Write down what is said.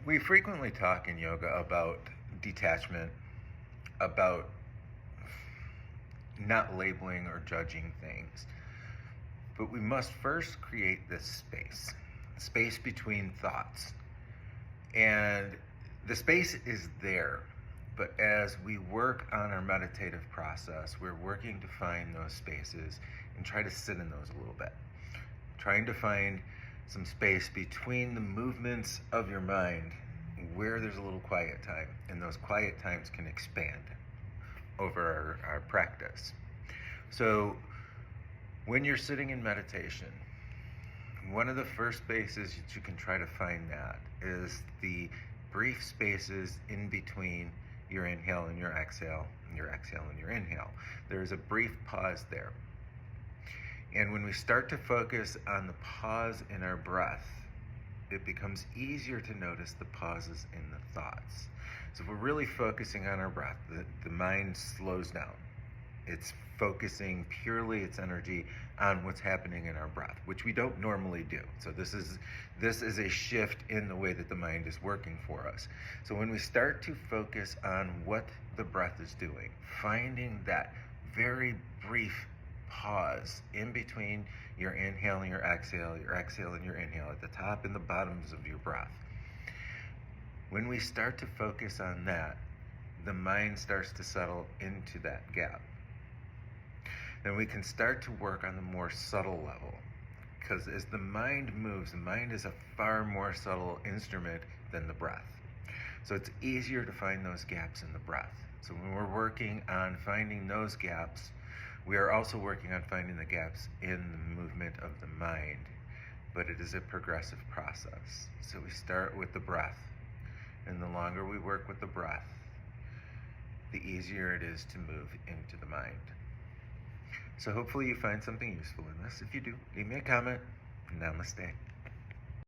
We frequently talk in yoga about detachment, about not labeling or judging things. But we must first create this space between thoughts. And the space is there. But as we work on our meditative process, we're working to find those spaces and try to sit in those a little bit. Trying to find some space between the movements of your mind where there's a little quiet time, and those quiet times can expand over our practice. So when you're sitting in meditation, one of the first spaces that you can try to find that is the brief spaces in between your inhale and your exhale, and your exhale and your inhale. There's a brief pause there. And when we start to focus on the pause in our breath, it becomes easier to notice the pauses in the thoughts. So if we're really focusing on our breath, the mind slows down. It's focusing purely its energy on what's happening in our breath, which we don't normally do. So this is a shift in the way that the mind is working for us. So when we start to focus on what the breath is doing, finding that very brief pause in between your inhale and your exhale and your inhale, at the top and the bottoms of your breath. When we start to focus on that, the mind starts to settle into that gap. Then we can start to work on the more subtle level. Because as the mind moves, the mind is a far more subtle instrument than the breath. So it's easier to find those gaps in the breath. So when we're working on finding those gaps, we are also working on finding the gaps in the movement of the mind, but it is a progressive process. So we start with the breath, and the longer we work with the breath, the easier it is to move into the mind. So hopefully you find something useful in this. If you do, leave me a comment. Namaste.